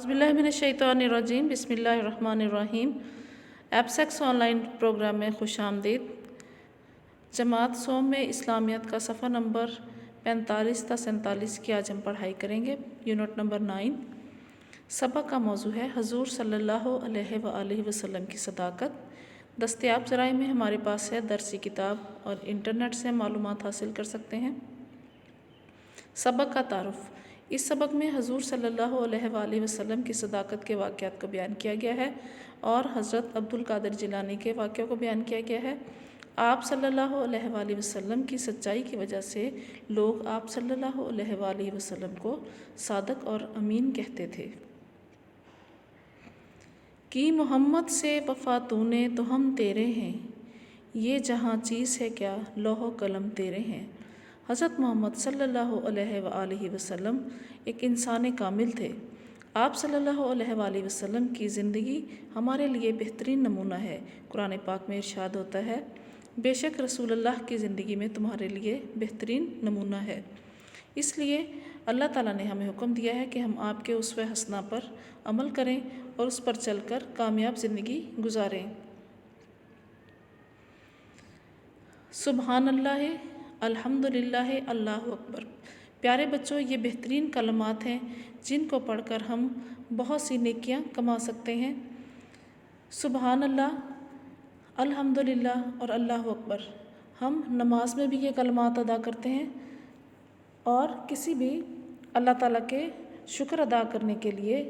बिस्मिल्लाहिर्रहमानिर्रहीम बिस्मिल्लाहिर्रहमानिर्रहीम। एप्सेक्स online programme में खुश आमदीद। जमात सोम में इस्लामियत का सफ़ा नंबर 45 ta 47 की आज हम पढ़ाई करेंगे। Unit number 9। सबक का मौजू है हजूर सल्लल्लाहु अलैहि वसल्लम की सदाकत। दस्तयाब ज़राए में हमारे पास है दरसी किताब और इंटरनेट से मालूमात हासिल कर सकते हैं। सबक का तारुफ़। इस सबक में हजूर सल्लल्लाहु अलैहि वसल्लम की सदाकत के वाक़यात को बयान किया गया है और हज़रत अब्दुल कादिर जिलानी के वाक़े को बयान किया गया है। आप सल्लल्लाहु अलैहि वसल्लम की सच्चाई की वजह से लोग आप सल्लल्लाहु अलैहि वसल्लम को सादक और अमीन कहते थे। कि मोहम्मद से वफ़ा तूने तो हम तेरे हैं, ये जहाँ चीज़ है क्या लौह कलम तेरे हैं। हज़रत मोहम्मद सल्लल्लाहु अलैहि वसल्लम एक इंसान कामिल थे। आप सल्लल्लाहु अलैहि वसल्लम की ज़िंदगी हमारे लिए बेहतरीन नमूना है। कुरान पाक में इरशाद होता है, बेशक रसूलुल्लाह की ज़िंदगी में तुम्हारे लिए बेहतरीन नमूना है। इसलिए अल्लाह ताला ने हमें हुक्म दिया है कि हम आपके उसवे हसना पर अमल करें और उस पर चलकर कामयाब ज़िंदगी गुजारें। सुबहान अल्लाह, अल्हम्दुलिल्लाह, अल्लाहु अकबर। प्यारे बच्चों, ये बेहतरीन कलमात हैं जिनको पढ़कर हम बहुत सी नेकियां कमा सकते हैं। सुबहान अल्लाह, अल्हम्दुलिल्लाह और अल्लाहु अकबर हम नमाज में भी ये कलमात अदा करते हैं और किसी भी अल्लाह ताला के शुक्र अदा करने के लिए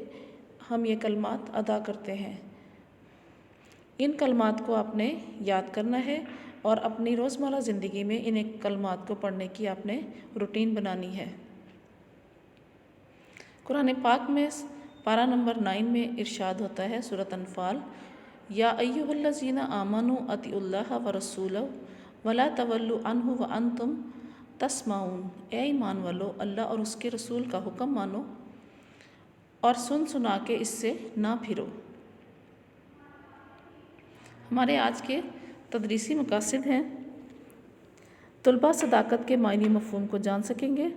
हम ये कलमात अदा करते हैं। इन कलमात को आपने याद करना है और अपनी रोज़मर्रा ज़िंदगी में इन कलमात को पढ़ने की आपने रूटीन बनानी है। कुरान पाक में पारा नंबर 9 में इरशाद होता है, सूरत अनफाल, या अय्युहल्लज़ीना आमनू अतिउल्लाह व रसूलहु वला तवल्लु अन्हु व अंतुम तस्माऊन। ए ईमान वालो, अल्लाह और उसके रसूल का हुक्म मानो और सुन सुना के इससे ना फिरो। हमारे आज के तदरीसी मकासद हैं, तलबा सदाकत के मायने मफ़हूम को जान सकेंगे,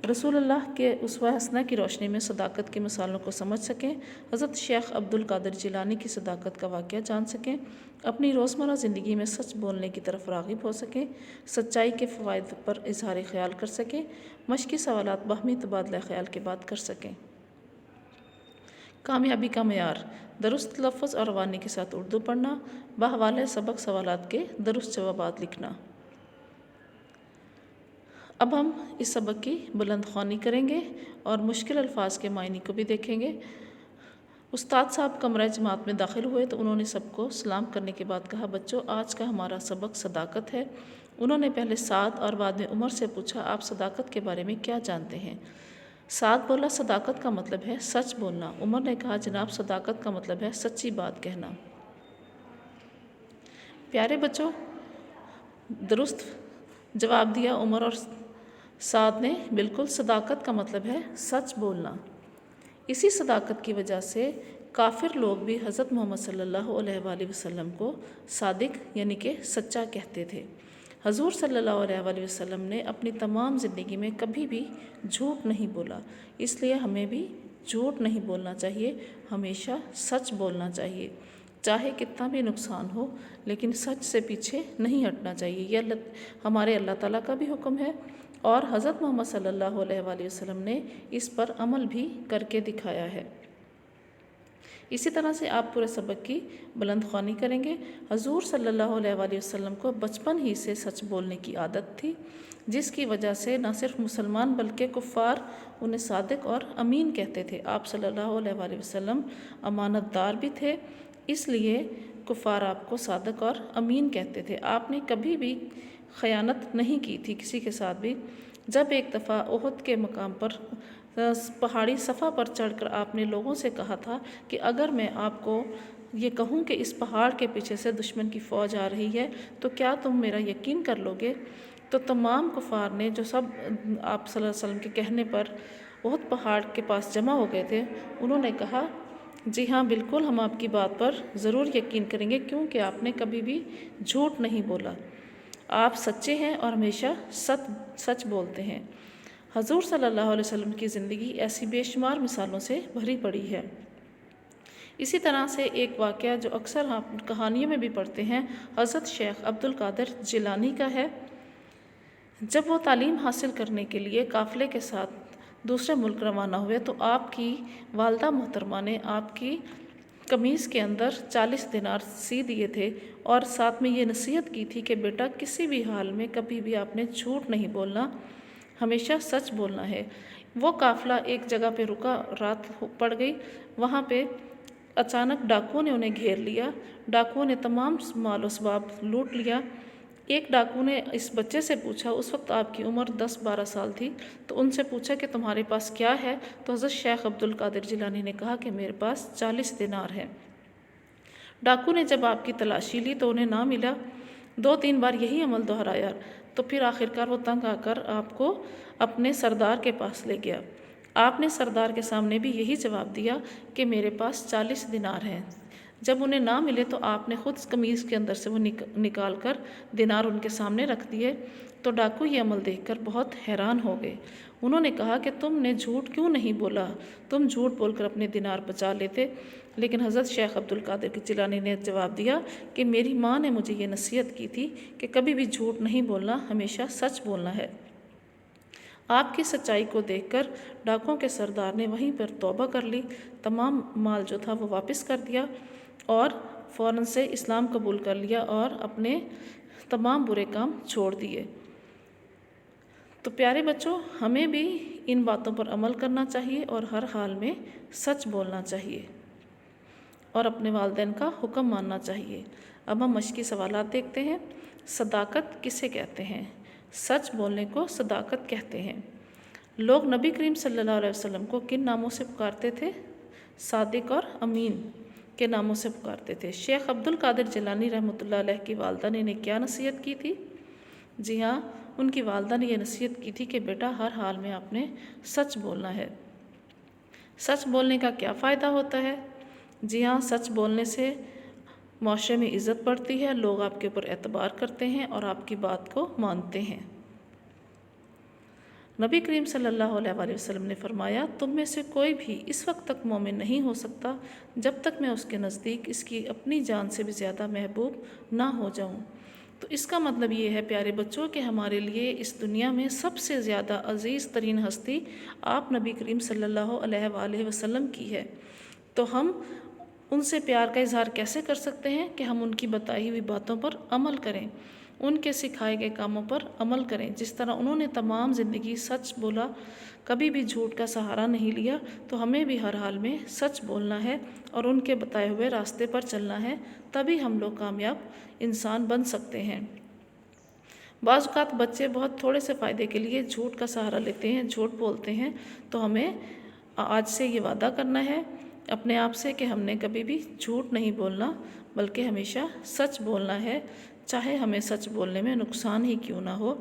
रसूलुल्लाह के उसवा हसना की रोशनी में सदाकत की मिसालों को समझ सकें, हज़रत शेख अब्दुल कादिर जिलानी की सदाकत का वाक़या जान सकें, अपनी रोज़मर्रा ज़िंदगी में सच बोलने की तरफ राग़िब हो सकें, सच्चाई के फ़वाइद पर इज़हार ख़याल कर सकें, मश्क़ी सवालात बाहमी तबादला ख़याल के बाद कर सकें। कामयाबी का मयार, दुरुस्त लफ्ज़ और रवानी के साथ उर्दू पढ़ना, बहवाले सबक सवालात के दुरुस्त जवाबात लिखना। अब हम इस सबक की बुलंद ख़्वानी करेंगे और मुश्किल अल्फाज के मायने को भी देखेंगे। उस्ताद साहब कमरा जमात में दाखिल हुए तो उन्होंने सबको सलाम करने के बाद कहा, बच्चों आज का हमारा सबक सदाकत है। उन्होंने पहले साद और बाद में उमर से पूछा, आप सदाकत के बारे में क्या जानते हैं। साद बोला, सदाकत का मतलब है सच बोलना। उमर ने कहा, जनाब सदाकत का मतलब है सच्ची बात कहना। प्यारे बच्चों, दुरुस्त जवाब दिया उमर और साद ने। बिल्कुल, सदाकत का मतलब है सच बोलना। इसी सदाकत की वजह से काफिर लोग भी हज़रत मोहम्मद सल्लल्लाहु अलैहि वसल्लम को सादिक यानी कि सच्चा कहते थे। हजूर सल्लल्लाहु अलैहि वसल्लम ने अपनी तमाम ज़िंदगी में कभी भी झूठ नहीं बोला, इसलिए हमें भी झूठ नहीं बोलना चाहिए, हमेशा सच बोलना चाहिए, चाहे कितना भी नुकसान हो, लेकिन सच से पीछे नहीं हटना चाहिए। यह हमारे अल्लाह ताला का भी हुक्म है और हज़रत मोहम्मद सल्लल्लाहु अलैहि वसल्लम ने इस पर अमल भी करके दिखाया है। इसी तरह से आप पूरे सबक की बुलंद ख़्वानी करेंगे। हजूर सल्लल्लाहु अलैहि वसल्लम को बचपन ही से सच बोलने की आदत थी, जिसकी वजह से न सिर्फ मुसलमान बल्कि कुफ़ार उन्हें सादिक और अमीन कहते थे। आप सल्लल्लाहु अलैहि वसल्लम अमानतदार भी थे, इसलिए कुफ़ार आपको सादिक और अमीन कहते थे। आपने कभी भी ख़यानत नहीं की थी किसी के साथ भी। जब एक दफ़ा उहद के मकाम पर पहाड़ी सफ़ा पर चढ़कर आपने लोगों से कहा था कि अगर मैं आपको ये कहूँ कि इस पहाड़ के पीछे से दुश्मन की फ़ौज आ रही है तो क्या तुम मेरा यकीन कर लोगे। तो तमाम कुफ़ार ने, जो सब आप सल्लल्लाहु अलैहि वसल्लम के कहने पर उहद पहाड़ के पास जमा हो गए थे, उन्होंने कहा, जी हाँ बिल्कुल, हम आपकी बात पर ज़रूर यकीन करेंगे क्योंकि आपने कभी भी झूठ नहीं बोला, आप सच्चे हैं और हमेशा सच बोलते हैं। حضور صلی اللہ علیہ وسلم کی زندگی ایسی بے شمار مثالوں سے بھری پڑی ہے۔ اسی طرح سے ایک واقعہ جو اکثر ہم کہانیوں میں بھی پڑھتے ہیں، حضرت شیخ عبد القادر جیلانی کا ہے۔ جب وہ تعلیم حاصل کرنے کے لیے قافلے کے ساتھ دوسرے ملک روانہ ہوئے تو آپ کی والدہ محترمہ نے آپ کی قمیص کے اندر 40 دینار سی دیے تھے اور ساتھ میں یہ نصیحت کی تھی کہ بیٹا کسی بھی حال میں کبھی بھی آپ نے جھوٹ نہیں بولنا، ہمیشہ سچ بولنا ہے۔ وہ قافلہ ایک جگہ پہ رکا، رات پڑ گئی، وہاں پہ اچانک ڈاکوؤں نے انہیں گھیر لیا۔ ڈاکوؤں نے تمام مال و اسباب لوٹ لیا۔ ایک ڈاکو نے اس بچے سے پوچھا، اس وقت آپ کی عمر 10-12 سال تھی، تو ان سے پوچھا کہ تمہارے پاس کیا ہے؟ تو حضرت شیخ عبد القادر جیلانی نے کہا کہ میرے پاس 40 دینار ہے۔ ڈاکو نے جب آپ کی تلاشی لی تو انہیں نہ ملا، 2-3 بار یہی عمل دہرایا، تو پھر آخرکار وہ تنگ آ کر آپ کو اپنے سردار کے پاس لے گیا۔ آپ نے سردار کے سامنے بھی یہی جواب دیا کہ میرے پاس 40 دینار ہیں۔ جب انہیں نہ ملے تو آپ نے خود قمیض کے اندر سے وہ نکال کر دینار ان کے سامنے رکھ دیے، تو ڈاکو یہ عمل دیکھ کر بہت حیران ہو گئے۔ انہوں نے کہا کہ تم نے جھوٹ کیوں نہیں بولا؟ تم جھوٹ بول کر اپنے دینار بچا لیتے۔ لیکن حضرت شیخ عبد القادر جیلانی نے جواب دیا کہ میری ماں نے مجھے یہ نصیحت کی تھی کہ کبھی بھی جھوٹ نہیں بولنا، ہمیشہ سچ بولنا ہے۔ آپ کی سچائی کو دیکھ کر ڈاکوؤں کے سردار نے وہیں پر توبہ کر لی، تمام مال جو تھا وہ واپس کر دیا اور فوراً سے اسلام قبول کر لیا اور اپنے تمام برے کام چھوڑ دیے۔ تو پیارے بچوں، ہمیں بھی ان باتوں پر عمل کرنا چاہیے اور ہر حال میں سچ بولنا چاہیے اور اپنے والدین کا حکم ماننا چاہیے۔ اب ہم مشقی سوالات دیکھتے ہیں۔ صداقت کسے کہتے ہیں؟ سچ بولنے کو صداقت کہتے ہیں۔ لوگ نبی کریم صلی اللہ علیہ وسلم کو کن ناموں سے پکارتے تھے؟ صادق اور امین کے ناموں سے پکارتے تھے۔ شیخ عبد القادر جیلانی رحمۃ اللہ علیہ کی والدہ نے انہیں کیا نصیحت کی تھی؟ جی ہاں، ان کی والدہ نے یہ نصیحت کی تھی کہ بیٹا ہر حال میں آپ نے سچ بولنا ہے۔ سچ بولنے کا کیا فائدہ ہوتا ہے؟ جی ہاں، سچ بولنے سے معاشرے میں عزت بڑھتی ہے، لوگ آپ کے اوپر اعتبار کرتے ہیں اور آپ کی بات کو مانتے ہیں۔ نبی کریم صلی اللہ علیہ وآلہ وسلم نے فرمایا، تم میں سے کوئی بھی اس وقت تک مومن نہیں ہو سکتا جب تک میں اس کے نزدیک اس کی اپنی جان سے بھی زیادہ محبوب نہ ہو جاؤں۔ تو اس کا مطلب یہ ہے پیارے بچوں کہ ہمارے لیے اس دنیا میں سب سے زیادہ عزیز ترین ہستی آپ نبی کریم صلی اللہ علیہ وآلہ وسلم کی ہے۔ تو ہم ان سے پیار کا اظہار کیسے کر سکتے ہیں کہ ہم ان کی بتائی ہوئی باتوں پر عمل کریں، ان کے سکھائے گئے کاموں پر عمل کریں۔ جس طرح انہوں نے تمام زندگی سچ بولا، کبھی بھی جھوٹ کا سہارا نہیں لیا، تو ہمیں بھی ہر حال میں سچ بولنا ہے اور ان کے بتائے ہوئے راستے پر چلنا ہے، تبھی ہم لوگ کامیاب انسان بن سکتے ہیں۔ بعض اوقات بچے بہت تھوڑے سے فائدے کے لیے جھوٹ کا سہارا لیتے ہیں، جھوٹ بولتے ہیں، تو ہمیں آج سے یہ وعدہ کرنا ہے اپنے آپ سے کہ ہم نے کبھی بھی جھوٹ نہیں بولنا بلکہ ہمیشہ سچ بولنا ہے، چاہے ہمیں سچ بولنے میں نقصان ہی کیوں نہ ہو،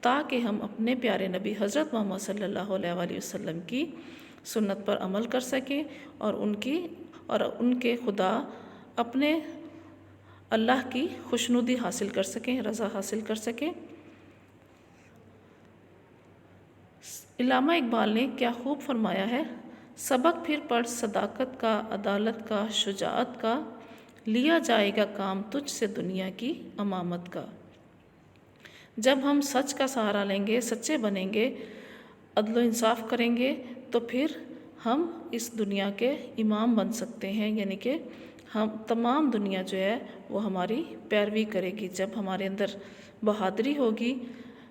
تاکہ ہم اپنے پیارے نبی حضرت محمد صلی اللہ علیہ وآلہ وسلم کی سنت پر عمل کر سکیں اور ان کے خدا اپنے اللہ کی خوشنودی حاصل کر سکیں، رضا حاصل کر سکیں۔ علامہ اقبال نے کیا خوب فرمایا ہے، سبق پھر پڑھ صداقت کا، عدالت کا، شجاعت کا، لیا جائے گا کام تجھ سے دنیا کی امامت کا۔ جب ہم سچ کا سہارا لیں گے، سچے بنیں گے، عدل و انصاف کریں گے، تو پھر ہم اس دنیا کے امام بن سکتے ہیں، یعنی کہ ہم تمام دنیا جو ہے وہ ہماری پیروی کرے گی۔ جب ہمارے اندر بہادری ہوگی،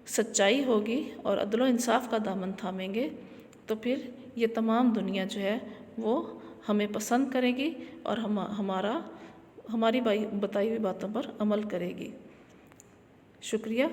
سچائی ہوگی اور عدل و انصاف کا دامن تھامیں گے، تو پھر یہ تمام دنیا جو ہے وہ ہمیں پسند کرے گی اور ہماری بتائی ہوئی باتوں پر عمل کرے گی۔ شکریہ۔